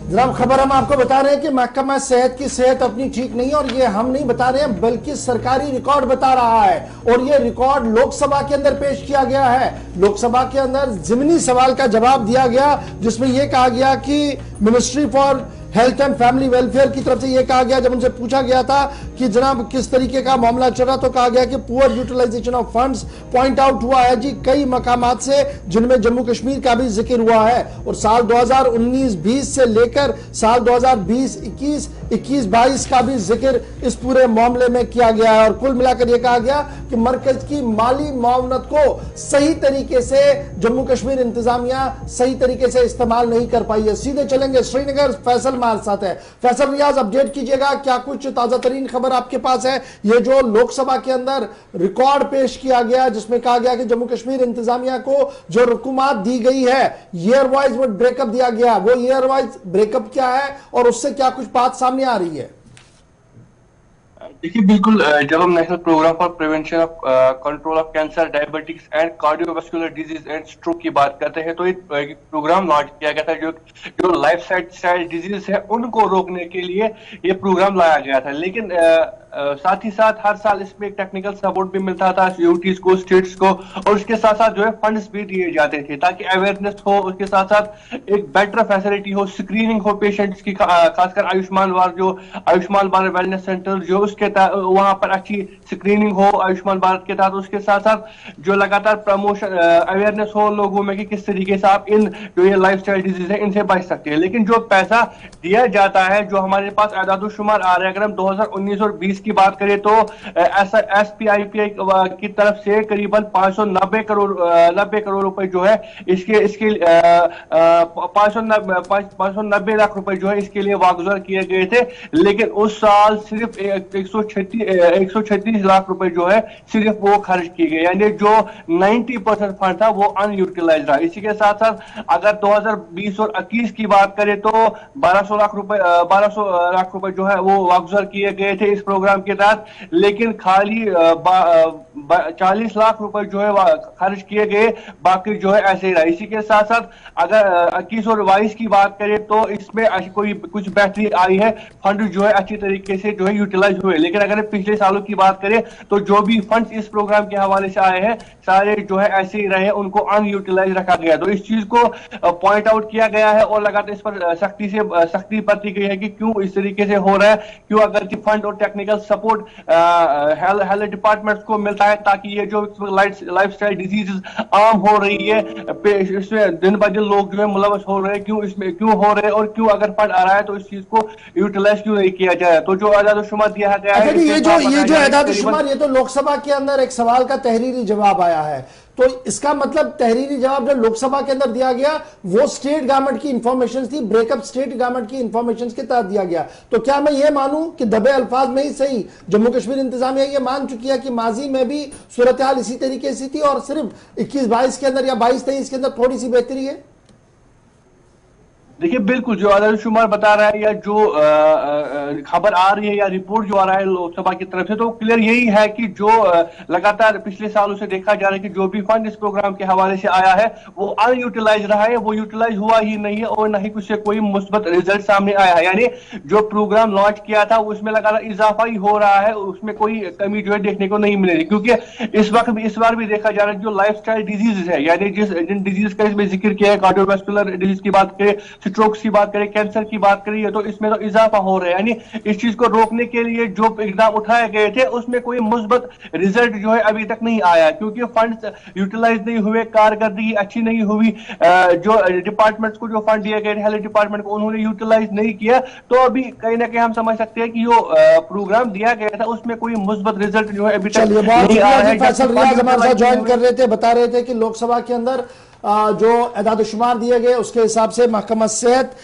जनाब खबर हम आपको बता रहे हैं कि महकमा सेहत की सेहत अपनी ठीक नहीं है, और ये हम नहीं बता रहे हैं बल्कि सरकारी रिकॉर्ड बता रहा है। और ये रिकॉर्ड लोकसभा के अंदर पेश किया गया है। लोकसभा के अंदर ज़िमनी सवाल का जवाब दिया गया, जिसमें यह कहा गया कि ministry for health and family welfare की तरफ से यह कहा गया, जब उनसे पूछा गया था कि जनाब किस तरीके का मामला चल रहा, तो कहा गया कि poor utilization of funds point out हुआ है जी कई मकामात से, जिनमें जम्मू कश्मीर का भी जिक्र हुआ है। और साल 2019-20 से लेकर साल 2020-21, 21-22 का भी जिक्र इस पूरे मामले में किया गया है। और कुल मिलाकर यह कहा गया कि मरकज की माली मावनत को सही तरीके से जम्मू कश्मीर इंतजामिया सही तरीके से इस्तेमाल नहीं कर पाई है। सीधे चलेंगे श्रीनगर, फैसल हमारे साथ है। फैसल रियाज, अपडेट कीजिएगा, क्या कुछ ताजा तरीन खबर आपके पास है? ये जो लोकसभा के अंदर रिकॉर्ड पेश किया गया जिसमें कहा गया कि जम्मू कश्मीर इंतजामिया को जो रुकुमात दी गई है, ईयर वाइज वो ब्रेकअप दिया गया, वो ईयर वाइज ब्रेकअप क्या है और उससे क्या कुछ बात सामने आ रही है? देखिए, बिल्कुल जब हम national programme for prevention of control of cancer, diabetics and cardiovascular disease and stroke की बात करते हैं, तो एक प्रोग्राम लॉन्च किया गया था जो जो लाइफ स्टाइल डिजीज है उनको रोकने के लिए ये प्रोग्राम लाया गया था। लेकिन साथ ही साथ हर साल इसमें एक टेक्निकल सपोर्ट भी मिलता था यूटीज को, स्टेट्स को, और उसके साथ साथ जो है फंड्स भी दिए जाते थे ताकि अवेयरनेस हो, उसके साथ साथ एक बेटर फैसिलिटी हो, स्क्रीनिंग हो पेशेंट्स की, खासकर आयुष्मान भारत वेलनेस सेंटर जो उसके वहां पर अच्छी स्क्रीनिंग हो आयुष्मान भारत के तहत। उसके साथ साथ जो लगातार प्रमोशन अवेयरनेस हो लोगों में कि किस तरीके से आप इन जो ये लाइफ स्टाइल डिजीज है इनसे बच सकते हैं। लेकिन जो पैसा दिया जाता है, जो हमारे पास आदादुशुमार आ रहे हैं, अगर हम 2019 और 20 की बात करें तो SPIPI की तरफ से करीबन 590 करोड़ रुपए जो है इसके 590 लाख रुपए जो है इसके लिए वागुजार किए गए थे। लेकिन उस साल सिर्फ 136 लाख रुपए जो है सिर्फ वो खर्च किए गए, यानी जो 90% फंड था वो अनयूटिलाइज रहा। इसी के साथ साथ अगर 2020 और 21 की बात करें तो 1200 लाख रुपए जो है वो वागुजार किए गए थे इस प्रोग्राम के तहत। लेकिन खाली 40 लाख रुपए जो है खर्च किए गए, बाकी जो है ऐसे ही रहा। इसी के साथ साथ अगर 21 और 22 की बात करें तो इसमें कोई कुछ बेहतरी आई है, फंड जो है अच्छी तरीके से जो है यूटिलाइज हुए। लेकिन अगर पिछले सालों की बात करें तो जो भी फंड इस प्रोग्राम के हवाले से आए हैं सारे जो है ऐसे ही रहे, उनको अनयूटिलाइज रखा गया। तो इस चीज को पॉइंट आउट किया गया है और लगातार इस पर सख्ती बरती गई है कि क्यों इस तरीके से हो रहा है, क्यों अगर कि फंड और टेक्निकल सपोर्ट हेल्थ डिपार्टमेंट्स को मिलता है ताकि ये जो लाइफ स्टाइल डिजीज आम हो रही है, इसमें दिन ब दिन लोग जो है मुलवस हो रहे हैं, क्यों इसमें क्यों हो रहे हैं और क्यों अगर फंड आ रहा है तो इस चीज को यूटिलाइज क्यों नहीं किया जाए। तो जो आदादुशुमार दिया गया है, ये जो आदादुशुमार, ये तो लोकसभा के अंदर एक सवाल का तहरीरी जवाब आया है, तो इसका मतलब तहरीरी जवाब जो लोकसभा के अंदर दिया गया वो स्टेट गवर्नमेंट की इंफॉर्मेशन थी, ब्रेकअप स्टेट गवर्नमेंट की इंफॉर्मेशन के तहत दिया गया। तो क्या मैं ये मानूं कि दबे अल्फाज में ही सही जम्मू कश्मीर इंतजामिया ये मान चुकी है कि माजी में भी सूरत हाल इसी तरीके से थी और सिर्फ 21-22 के अंदर या 22-23 के अंदर थोड़ी सी बेहतरी है? देखिए, बिल्कुल जो आदादुशुमार बता रहा है या जो खबर आ रही है या रिपोर्ट जो आ रहा है लोकसभा की तरफ से, तो क्लियर यही है कि जो लगातार पिछले सालों से देखा जा रहा है कि जो भी फंड इस प्रोग्राम के हवाले से आया है वो अनयूटिलाइज रहा है, वो यूटिलाइज हुआ ही नहीं है और न ही कुछ से कोई मुस्बत रिजल्ट सामने आया है। यानी जो प्रोग्राम लॉन्च किया था उसमें लगातार इजाफा ही हो रहा है, उसमें कोई कमी जो है देखने को नहीं मिलेगी। क्योंकि इस बार भी देखा जा रहा है जो लाइफ स्टाइल डिजीज है, यानी जिन डिजीज का इसमें जिक्र किया है, कार्डियोवास्कुलर डिजीज की बात करें, स्ट्रोक्स की बात करें, कैंसर की बात करें, तो इसमें तो इजाफा हो रहा है। यानी इस चीज को रोकने के लिए जो इकदाम उठाए गए थे उसमें कोई मुस्बत रिजल्ट जो है अभी तक नहीं आया, क्योंकि फंड्स यूटिलाइज नहीं हुए, कारकर्दगी अच्छी नहीं हुई। जो डिपार्टमेंट्स को जो फंड दिए गए थे हेल्थ डिपार्टमेंट को, उन्होंने यूटिलाइज नहीं किया। तो अभी कहीं ना कहीं हम समझ सकते हैं कि जो प्रोग्राम दिया गया था उसमें कोई मुस्बत रिजल्ट जो है अभी तक नहीं आया है। फैसल रियाज हमारे साथ ज्वाइन कर रहे थे, बता रहे थे कि लोकसभा के अंदर जो एदादुशुमार दिए गए उसके हिसाब से महकमा सेहत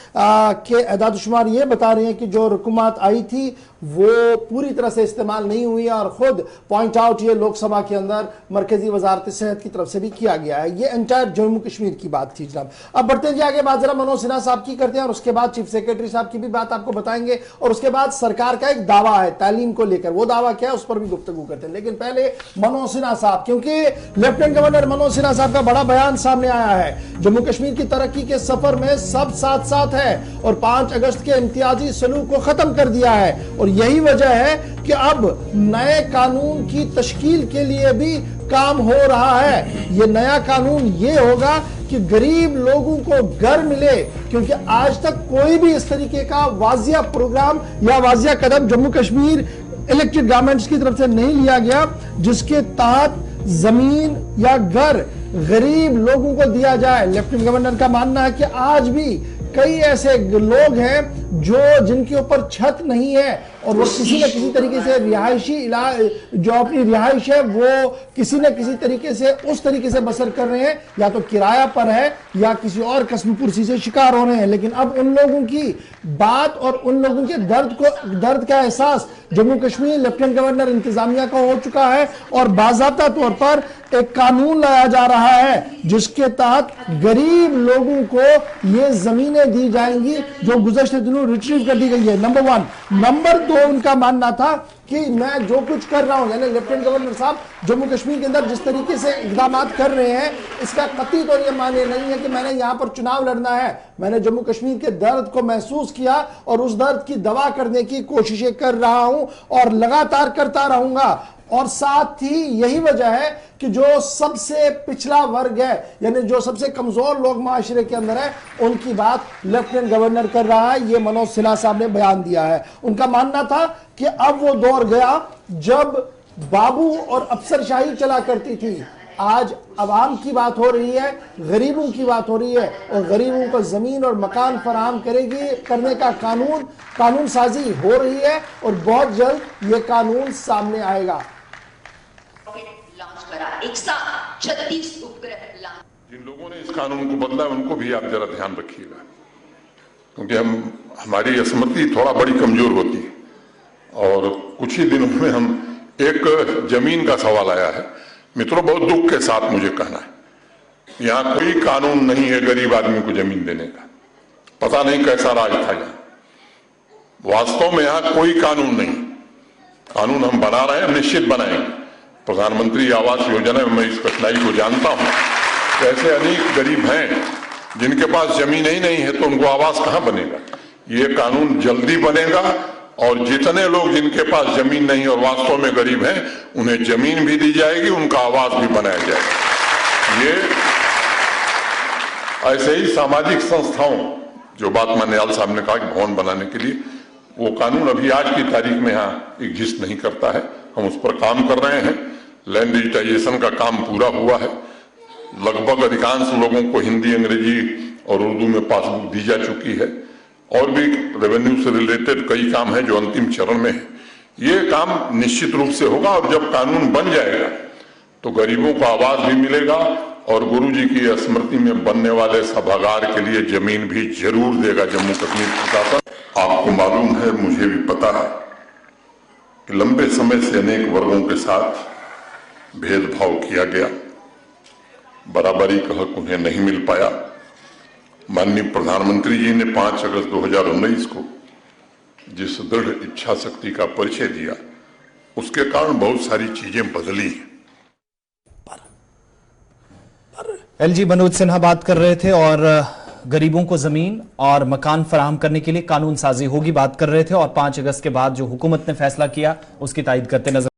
के एदादुशुमार ये बता रहे हैं कि जो रकूमात आई थी वो पूरी तरह से इस्तेमाल नहीं हुई है, और खुद पॉइंट आउट ये लोकसभा के अंदर मरकजी वजारत सेहत की तरफ से भी किया गया है। ये एंटायर जम्मू कश्मीर की बात थी जनाब। अब बढ़ते हैं आगे, बात जरा मनोज सिन्हा साहब की करते हैं और उसके बाद चीफ सेक्रेटरी साहब की भी बात आपको बताएंगे, और उसके बाद सरकार का एक दावा है तालीम को लेकर, वो दावा क्या है उस पर भी गुफ्तगू करते हैं। लेकिन पहले मनोज सिन्हा साहब, क्योंकि लेफ्टिनेंट गवर्नर मनोज सिन्हा साहब का बड़ा बयान सामने सामने आया है। जम्मू कश्मीर की तरक्की के सफर में सब साथ साथ है और 5 अगस्त के इम्तियाजी सलूक को खत्म कर दिया है और यही वजह है कि अब नए कानून की तश्कील के लिए भी काम हो रहा है। ये नया कानून ये होगा कि गरीब लोगों को घर मिले, क्योंकि आज तक कोई भी इस तरीके का वाजिया प्रोग्राम या वाजिया कदम जम्मू कश्मीर इलेक्टेड गवर्नमेंट्स की तरफ से नहीं लिया गया जिसके तहत जमीन या घर गरीब लोगों को दिया जाए। लेफ्टिनेंट गवर्नर का मानना है कि आज भी कई ऐसे लोग हैं जिनके ऊपर छत नहीं है और वो किसी न किसी तरीके से रिहायशी जो अपनी रिहाइश है वो किसी न किसी तरीके से उस तरीके से बसर कर रहे हैं, या तो किराया पर है या किसी और कस्म पुर्सी से शिकार हो रहे हैं। लेकिन अब उन लोगों की बात और उन लोगों के दर्द का एहसास जम्मू कश्मीर लेफ्टिनेंट गवर्नर इंतजामिया का हो चुका है और बाज़ाब्ता तौर पर एक कानून लाया जा रहा है जिसके तहत गरीब लोगों को ये जमीनें दी जाएंगी जो गुज़श्ते दिनों रिट्रीव कर दी गई है। नंबर 1। नंबर 2, उनका मानना था कि मैं जो कुछ कर रहा हूं, यानी लेफ्टिनेंट गवर्नर साहब जम्मू कश्मीर के अंदर जिस तरीके से इकदाम कर रहे हैं इसका कतई तो ये माने नहीं है कि मैंने यहां पर चुनाव लड़ना है। मैंने जम्मू कश्मीर के दर्द को महसूस किया और उस दर्द की दवा करने की कोशिशें कर रहा हूं और लगातार करता रहूंगा। और साथ ही यही वजह है कि जो सबसे पिछड़ा वर्ग है, यानी जो सबसे कमजोर लोग माशरे के अंदर है, उनकी बात लेफ्टिनेंट गवर्नर कर रहा है। ये मनोज सिन्हा साहब ने बयान दिया है। उनका मानना था कि अब वो दौर गया जब बाबू और अफसरशाही चला करती थी। आज अवाम की बात हो रही है, गरीबों की बात हो रही है और गरीबों को जमीन और मकान फराहम करने का कानून साजी हो रही है और बहुत जल्द ये कानून सामने आएगा। एक साथ 36 उपग्रह लॉन्च। जिन लोगों ने इस कानून को बदला उनको भी आप जरा ध्यान रखिएगा, क्योंकि हमारी स्मृति थोड़ा बड़ी कमजोर होती है और कुछ ही दिनों में हम एक जमीन का सवाल आया है। मित्रों, बहुत दुख के साथ मुझे कहना है यहाँ कोई कानून नहीं है गरीब आदमी को जमीन देने का। पता नहीं कैसा राज था यहाँ। वास्तव में यहाँ कोई कानून नहीं। कानून हम बना रहे हैं, निश्चित बनाएंगे। प्रधानमंत्री आवास योजना में मैं इस कठिनाई को जानता हूं। ऐसे अनेक गरीब हैं जिनके पास जमीन ही नहीं है तो उनको आवास कहां बनेगा। ये कानून जल्दी बनेगा और जितने लोग जिनके पास जमीन नहीं और वास्तव में गरीब हैं उन्हें जमीन भी दी जाएगी, उनका आवास भी बनाया जाएगा। ये ऐसे ही सामाजिक संस्थाओं, जो बात मान्यवाल साहब ने कहा कि भवन बनाने के लिए, वो कानून अभी आज की तारीख में यहाँ एग्जिस्ट नहीं करता है। हम उस पर काम कर रहे हैं। लैंड डिजिटाइजेशन का काम पूरा हुआ है। लगभग अधिकांश लोगों को हिंदी, अंग्रेजी और उर्दू में पासबुक दी जा चुकी है और भी रेवेन्यू से रिलेटेड कई काम हैं जो अंतिम चरण में है। ये काम निश्चित रूप से होगा और जब कानून बन जाएगा तो गरीबों को आवास भी मिलेगा और गुरुजी की स्मृति में बनने वाले सभागार के लिए जमीन भी जरूर देगा जम्मू कश्मीर प्रशासन। आपको मालूम है, मुझे भी पता है कि लंबे समय से अनेक वर्गों के साथ भेदभाव किया गया, बराबरी का हक उन्हें नहीं मिल पाया। माननीय प्रधानमंत्री जी ने 5 अगस्त 2019 को जिस दृढ़ इच्छा शक्ति का परिचय दिया, उसके कारण बहुत सारी चीजें बदली। एलजी मनोज सिन्हा बात कर रहे थे और गरीबों को जमीन और मकान फराहम करने के लिए कानून साजी होगी बात कर रहे थे और 5 अगस्त के बाद जो हुकूमत ने फैसला किया उसकी तायद करते नजर